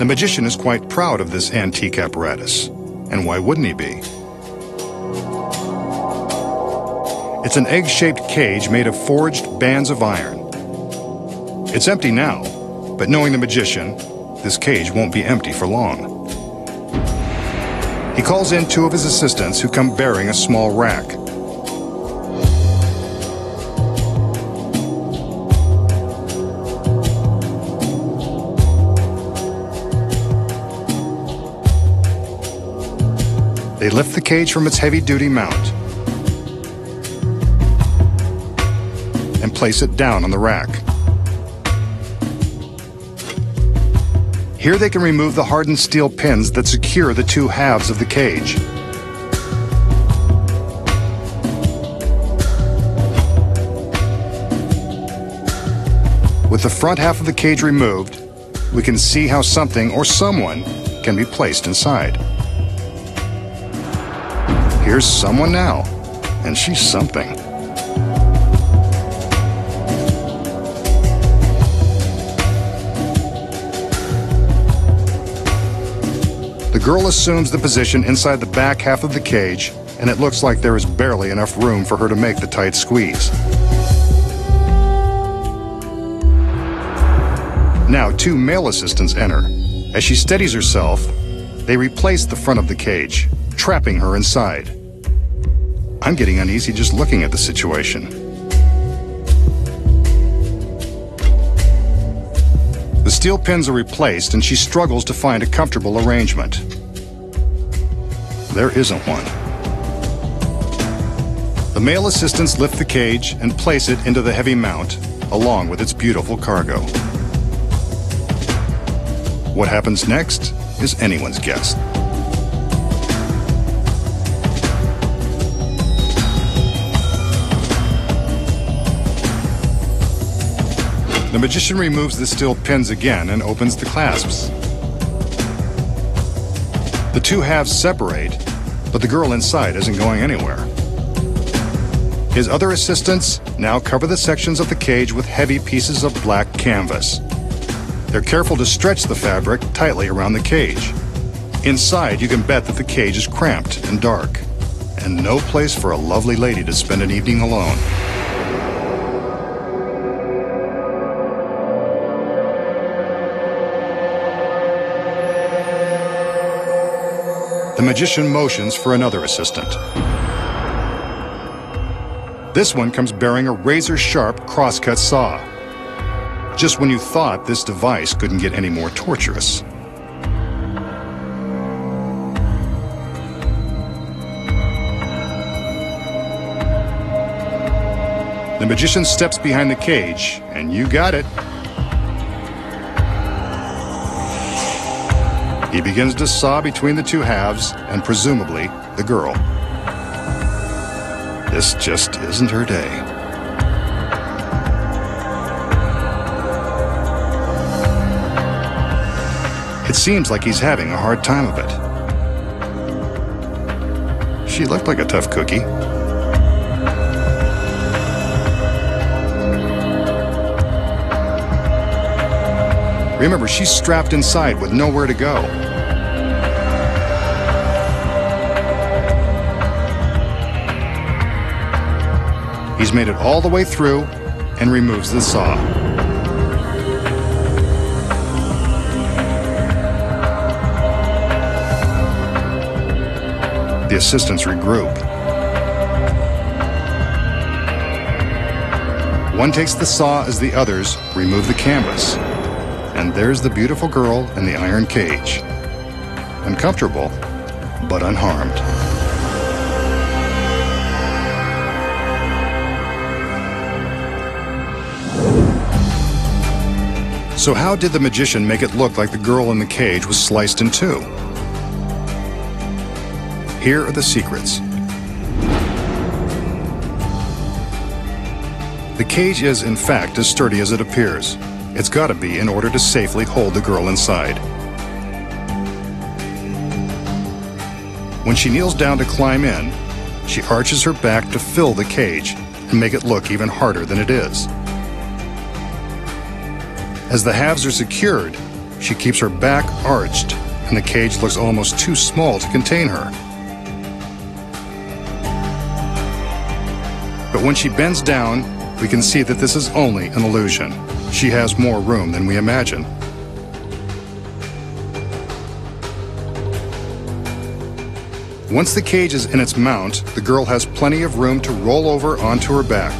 The magician is quite proud of this antique apparatus. And why wouldn't he be? It's an egg-shaped cage made of forged bands of iron. It's empty now, but knowing the magician, this cage won't be empty for long. He calls in two of his assistants who come bearing a small rack. They lift the cage from its heavy-duty mount and place it down on the rack. Here they can remove the hardened steel pins that secure the two halves of the cage. With the front half of the cage removed, we can see how something or someone can be placed inside. Here's someone now, and she's something. The girl assumes the position inside the back half of the cage, and it looks like there is barely enough room for her to make the tight squeeze. Now, two male assistants enter. As she steadies herself, they replace the front of the cage, trapping her inside. I'm getting uneasy just looking at the situation. The steel pins are replaced, and she struggles to find a comfortable arrangement. There isn't one. The male assistants lift the cage and place it into the heavy mount, along with its beautiful cargo. What happens next is anyone's guess. The magician removes the steel pins again and opens the clasps. The two halves separate, but the girl inside isn't going anywhere. His other assistants now cover the sections of the cage with heavy pieces of black canvas. They're careful to stretch the fabric tightly around the cage. Inside, you can bet that the cage is cramped and dark, and no place for a lovely lady to spend an evening alone. The magician motions for another assistant. This one comes bearing a razor-sharp crosscut saw. Just when you thought this device couldn't get any more torturous. The magician steps behind the cage, and you got it. He begins to saw between the two halves, and presumably the girl. This just isn't her day. It seems like he's having a hard time of it. She looked like a tough cookie. Remember, she's strapped inside with nowhere to go. He's made it all the way through and removes the saw. The assistants regroup. One takes the saw as the others remove the canvas. And there's the beautiful girl in the iron cage. Uncomfortable, but unharmed. So how did the magician make it look like the girl in the cage was sliced in two? Here are the secrets. The cage is, in fact, as sturdy as it appears. It's got to be in order to safely hold the girl inside. When she kneels down to climb in, she arches her back to fill the cage and make it look even harder than it is. As the halves are secured, she keeps her back arched, and the cage looks almost too small to contain her. But when she bends down, we can see that this is only an illusion. She has more room than we imagine. Once the cage is in its mount, the girl has plenty of room to roll over onto her back.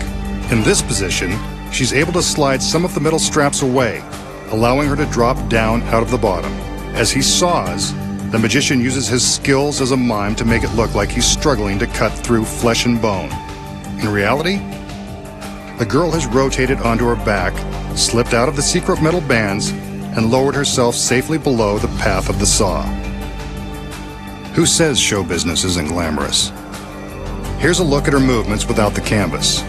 In this position, she's able to slide some of the metal straps away, allowing her to drop down out of the bottom. As he saws, the magician uses his skills as a mime to make it look like he's struggling to cut through flesh and bone. In reality, the girl has rotated onto her back, slipped out of the secret metal bands, and lowered herself safely below the path of the saw. Who says show business isn't glamorous? Here's a look at her movements without the canvas.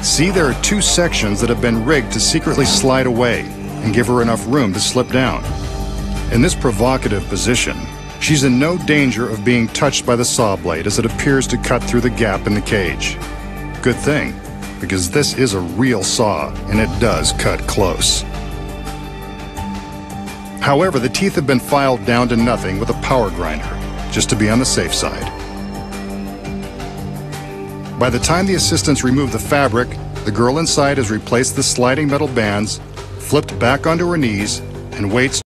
See, there are two sections that have been rigged to secretly slide away and give her enough room to slip down. In this provocative position, she's in no danger of being touched by the saw blade as it appears to cut through the gap in the cage. Good thing, because this is a real saw and it does cut close. However, the teeth have been filed down to nothing with a power grinder, just to be on the safe side. By the time the assistants remove the fabric, the girl inside has replaced the sliding metal bands, flipped back onto her knees, and waits